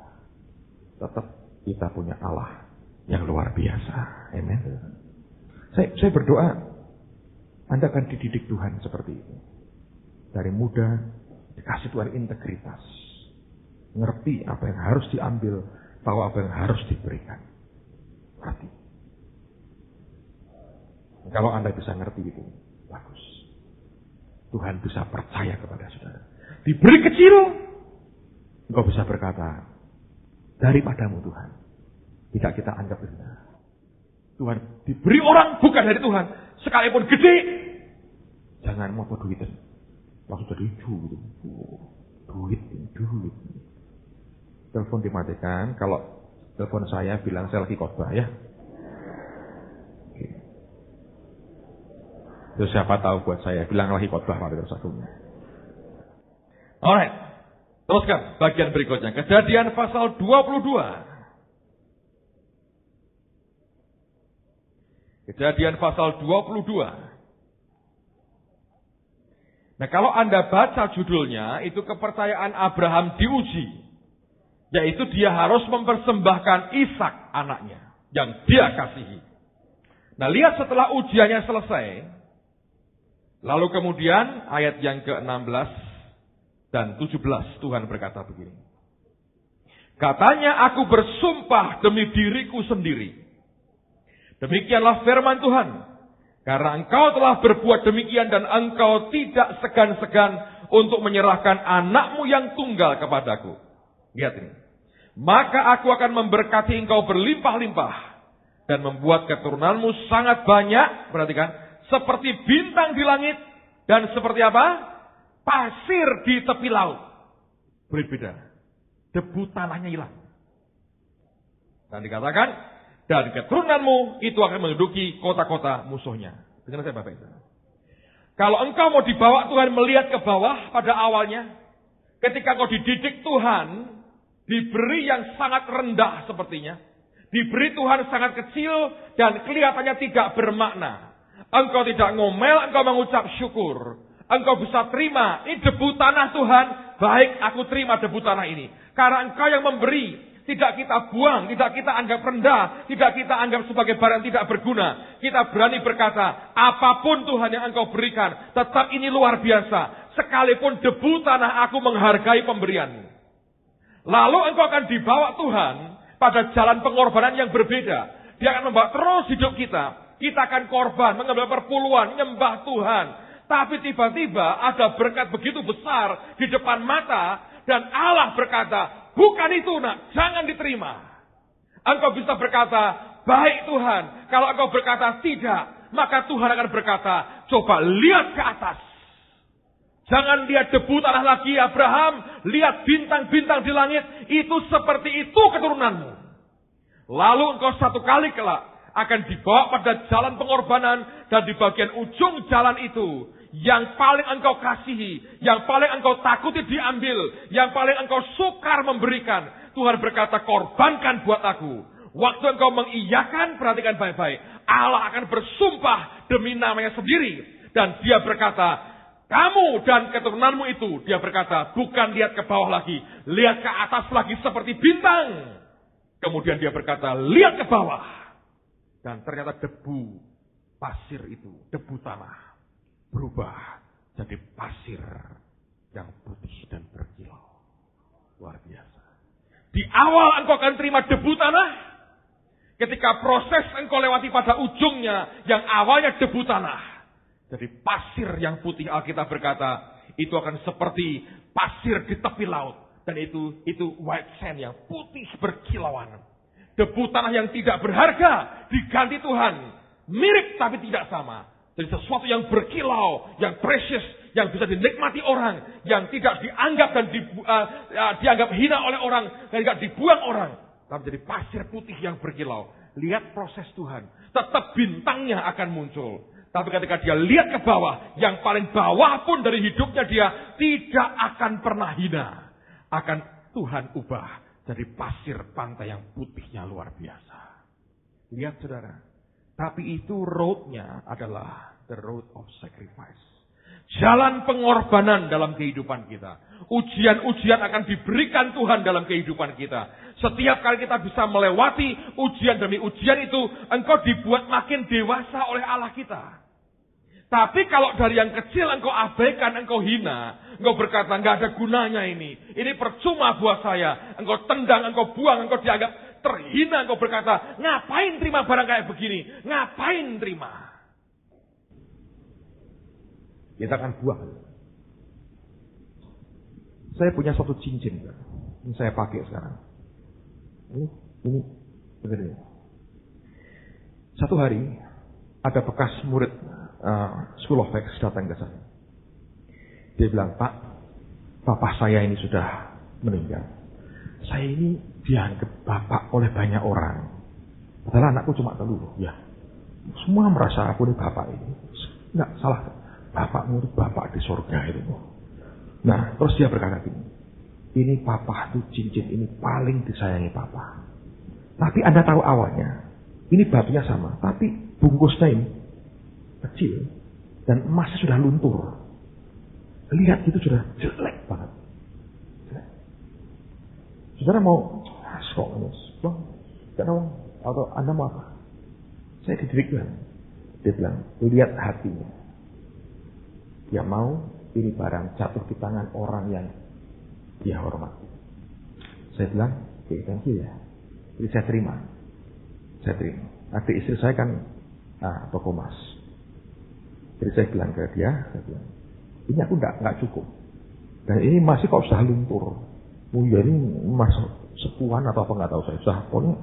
Tetap kita punya Allah yang luar biasa. Amin. Saya berdoa, Anda akan dididik Tuhan seperti itu. Dari muda, dikasih Tuhan integritas. Ngerti apa yang harus diambil, tahu apa yang harus diberikan. Ngerti. Kalau Anda bisa ngerti itu, bagus. Tuhan bisa percaya kepada saudara. Diberi kecil, engkau bisa berkata, daripadamu Tuhan. Tidak kita anggap rendah. Tuhan diberi orang bukan dari Tuhan. Sekalipun gede, jangan mau duitan. Langsung jadi duit. Duit. Telepon dimatikan. Kalau telepon saya bilang saya lagi khotbah ya. Terus siapa tahu buat saya bilang lagi khotbah pada satunya. Alright. Teruskan bagian berikutnya. Kejadian pasal 22. Kejadian pasal 22. Nah, kalau Anda baca judulnya, itu kepercayaan Abraham diuji. Yaitu dia harus mempersembahkan Ishak anaknya yang dia kasihi. Nah, lihat setelah ujiannya selesai. Lalu kemudian ayat yang ke-16 dan 17 Tuhan berkata begini. Katanya, aku bersumpah demi diriku sendiri. Demikianlah firman Tuhan. Karena engkau telah berbuat demikian dan engkau tidak segan-segan untuk menyerahkan anakmu yang tunggal kepadaku. Lihat ini. Maka aku akan memberkati engkau berlimpah-limpah dan membuat keturunanmu sangat banyak. Perhatikan. Seperti bintang di langit dan seperti apa? Pasir di tepi laut. Berbeda. Debu tanahnya hilang. Dan dikatakan, dan keturunanmu itu akan menduduki kota-kota musuhnya. Dengar saya Bapak Ibu. Kalau engkau mau dibawa Tuhan melihat ke bawah pada awalnya, ketika kau dididik Tuhan, diberi yang sangat rendah sepertinya, diberi Tuhan sangat kecil dan kelihatannya tidak bermakna. Engkau tidak ngomel, engkau mengucap syukur. Engkau bisa terima, ini debu tanah Tuhan, baik aku terima debu tanah ini. Karena engkau yang memberi. Tidak kita buang, tidak kita anggap rendah, tidak kita anggap sebagai barang tidak berguna. Kita berani berkata, apapun Tuhan yang engkau berikan, tetap ini luar biasa. Sekalipun debu tanah aku menghargai pemberianmu. Lalu engkau akan dibawa Tuhan pada jalan pengorbanan yang berbeda. Dia akan membawa terus hidup kita. Kita akan korban, mengambil perpuluhan, nyembah Tuhan. Tapi tiba-tiba ada berkat begitu besar di depan mata. Dan Allah berkata, bukan itu nak, jangan diterima. Engkau bisa berkata, baik Tuhan. Kalau engkau berkata tidak, maka Tuhan akan berkata, coba lihat ke atas. Jangan lihat debu tanah lagi Abraham, lihat bintang-bintang di langit. Itu seperti itu keturunanmu. Lalu engkau satu kali kelak akan dibawa pada jalan pengorbanan. Dan di bagian ujung jalan itu, yang paling engkau kasihi, yang paling engkau takuti diambil, yang paling engkau sukar memberikan. Tuhan berkata, korbankan buat aku. Waktu engkau mengiyakan, perhatikan baik-baik. Allah akan bersumpah demi namanya sendiri. Dan dia berkata, kamu dan keturunanmu itu, dia berkata, bukan lihat ke bawah lagi. Lihat ke atas lagi seperti bintang. Kemudian dia berkata, lihat ke bawah. Dan ternyata debu pasir itu, debu tanah, berubah jadi pasir yang putih dan berkilau. Luar biasa. Di awal engkau akan terima debu tanah. Ketika proses engkau lewati pada ujungnya, yang awalnya debu tanah. Jadi pasir yang putih, Alkitab berkata, itu akan seperti pasir di tepi laut. Dan itu white sand yang putih berkilauan. Debu tanah yang tidak berharga diganti Tuhan. Mirip tapi tidak sama. Jadi sesuatu yang berkilau, yang precious, yang bisa dinikmati orang, yang tidak dianggap dan dianggap hina oleh orang, dan tidak dibuang orang. Tapi jadi pasir putih yang berkilau. Lihat proses Tuhan. Tetap bintangnya akan muncul. Tapi ketika dia lihat ke bawah, yang paling bawah pun dari hidupnya dia tidak akan pernah hina. Akan Tuhan ubah jadi pasir pantai yang putihnya luar biasa. Lihat saudara. Tapi itu roadnya adalah the road of sacrifice. Jalan pengorbanan dalam kehidupan kita. Ujian-ujian akan diberikan Tuhan dalam kehidupan kita. Setiap kali kita bisa melewati ujian demi ujian itu, engkau dibuat makin dewasa oleh Allah kita. Tapi kalau dari yang kecil engkau abaikan, engkau hina, engkau berkata, nggak ada gunanya ini. Ini percuma buat saya. Engkau tendang, engkau buang, engkau dianggap terhina. Engkau berkata, ngapain terima barang kayak begini? Ngapain terima? Kita akan buang. Saya punya suatu cincin. Ini saya pakai sekarang. Ini begini. Satu hari, ada bekas murid School of X datang ke saya. Dia bilang, Pak, bapak saya ini sudah meninggal. Saya ini dianggap bapak oleh banyak orang. Padahal anakku cuma telur. Ya, semua merasa aku ini bapak ini. Enggak salah. Bapakmu itu bapak di surga itu. Nah, terus dia berkata gini, ini papa tuh cincin ini paling disayangi papa. Tapi Anda tahu awalnya, ini batunya sama, tapi bungkusnya ini kecil dan emasnya sudah luntur. Lihat itu sudah jelek banget. Saudara mau kok ini? Atau Anda mau apa? Saya dididik Tuhan. Dia bilang, lihat hatinya. Dia mau ini barang jatuh di tangan orang yang dia hormati. Saya bilang, oke, thank you ya. Jadi saya terima. Adik istri saya kan toko emas. Jadi saya bilang ke dia, ini aku enggak cukup. Dan ini masih kok sudah luntur. Ya ini emas sepuan atau apa enggak tahu saya. Sudah pokoknya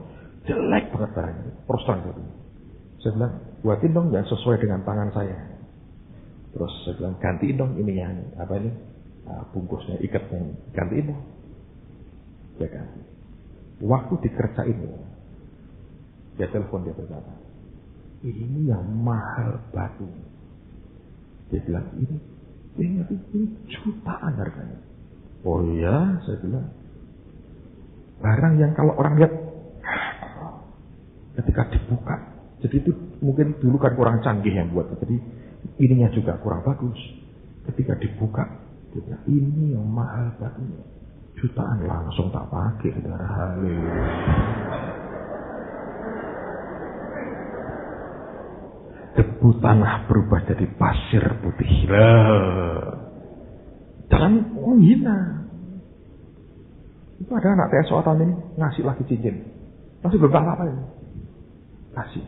jelek banget barangnya. Terus terang saya bilang, buatin dong yang sesuai dengan tangan saya. Terus saya bilang, gantiin dong ini yang apa ini bungkusnya, ikatnya, gantiin dong. Dia ganti. Waktu dikerjain ini, dia telepon, dia berkata, ini yang mahal batu. Dia bilang, ini jutaan harganya. Oh iya, saya bilang, barang yang kalau orang lihat ketika dibuka, jadi itu mungkin dulu kan kurang canggih yang buat, jadi ininya juga kurang bagus. Ketika dibuka, dia bilang, ini yang mahal batunya. Jutaan, langsung tak pakai, saudara. Haleluya. Debu tanah berubah jadi pasir putih. Jangan menghina. Itu ada anak TSO tahun ini ngasih lagi cincin. Masih belum apa-apa ini. Kasih.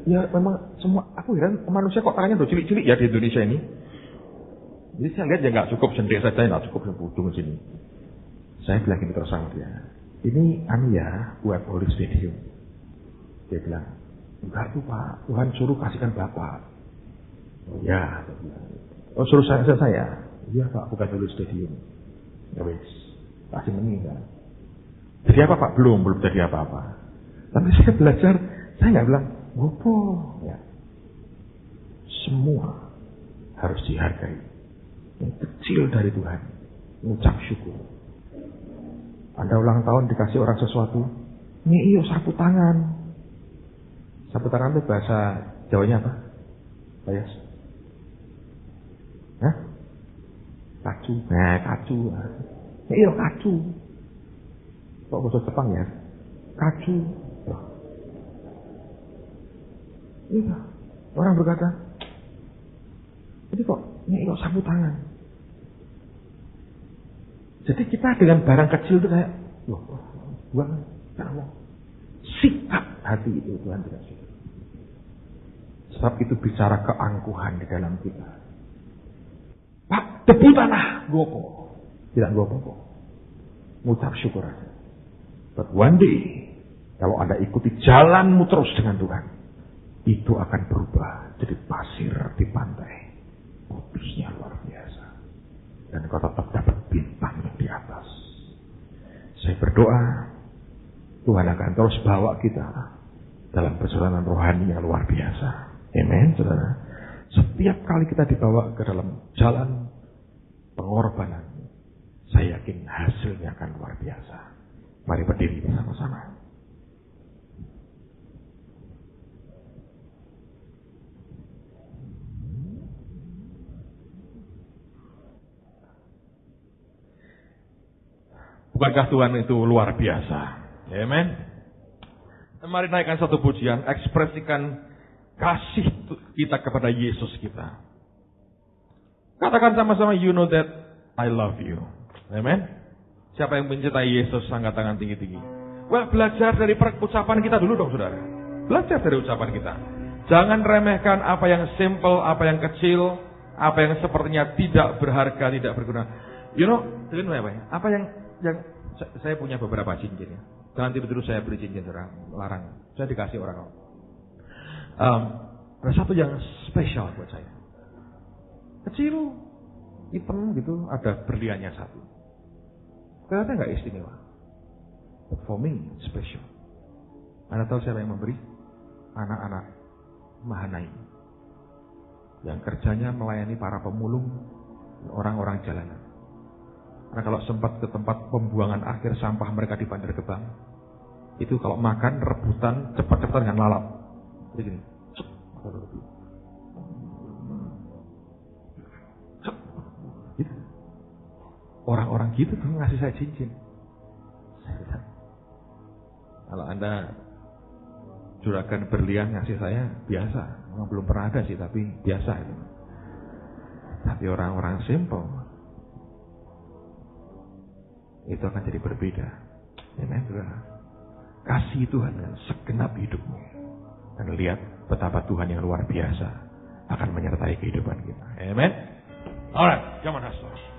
Ya memang semua, aku heran manusia kok tangannya udah cilik-cilik ya di Indonesia ini. Jadi saya lihat ya nggak cukup sendiri saja, nggak cukup budung sini. Saya bilang ini terus sama dia. Ini ya buat Holy Stadium. Dia bilang, enggak tuh Pak, Tuhan suruh kasihkan Bapak. Oh ya, saya bilang. Oh suruh saya. Iya Pak, bukan Holy Stadium. Ya wis, kasih meninggal. Jadi apa Pak? Belum jadi apa-apa. Tapi saya belajar, saya nggak bilang, gopo, ya. Semua harus dihargai. Yang kecil dari Tuhan, mengucap syukur. Anda ulang tahun dikasih orang sesuatu, ini sapu tangan. Sapu tangan itu bahasa Jawanya apa? Bayas? Hah? Kacu. Nah, kacu. Ini kacu. Kok bahasa Jepang ya? Kacu. Iya, orang berkata, ini kok sapu tangan. Jadi kita dengan barang kecil itu kayak, buang, sikap hati itu Tuhan tidak suka. Sebab itu bicara keangkuhan di dalam kita. Pak, debu tanah, gopo. Tidak gopo kok. Ngucap syukur aja. But one day, Kalau Anda ikuti jalanmu terus dengan Tuhan, itu akan berubah jadi pasir di pantai. Putihnya luar biasa. Dan kau tetap dapat bintang yang di atas. Saya berdoa, Tuhan akan terus bawa kita dalam perjalanan rohani yang luar biasa. Amen, saudara. Setiap kali kita dibawa ke dalam jalan pengorbanan, saya yakin hasilnya akan luar biasa. Mari berdiri bersama-sama. Bukankah Tuhan itu luar biasa? Amen. Mari naikkan satu pujian, ekspresikan kasih kita kepada Yesus kita. Katakan sama-sama, you know that I love you. Amen. Siapa yang mencintai Yesus, angkat tangan tinggi-tinggi. Well, belajar dari ucapan kita dulu dong, saudara. Belajar dari ucapan kita. Jangan remehkan apa yang simple, apa yang kecil, apa yang sepertinya tidak berharga, tidak berguna. You know, apa yang saya punya beberapa cincin ya. Jangan tiba-tiba saya beli cincin, saudara. Larang. Saya dikasih orang. Ada satu yang spesial buat saya. Kecil, hitam gitu, ada berliannya satu. Kelihatannya nggak istimewa. But for me, special. Anda tahu siapa yang memberi? Anak-anak Mahanaim. Yang kerjanya melayani para pemulung, orang-orang jalanan. Karena kalau sempat ke tempat pembuangan akhir sampah mereka di Bantar Gebang, itu kalau makan rebutan cepat-cepat dengan lalap. Jadi gini. Gitu. Orang-orang gitu tuh ngasih saya cincin. Kalau Anda juragan berlian ngasih saya biasa, memang belum pernah ada sih, tapi biasa itu. Tapi orang-orang simple itu akan jadi berbeda. Amen. Kasih Tuhan dengan segenap hidupmu dan lihat betapa Tuhan yang luar biasa akan menyertai kehidupan kita. Amen. Alright, come on, hustle.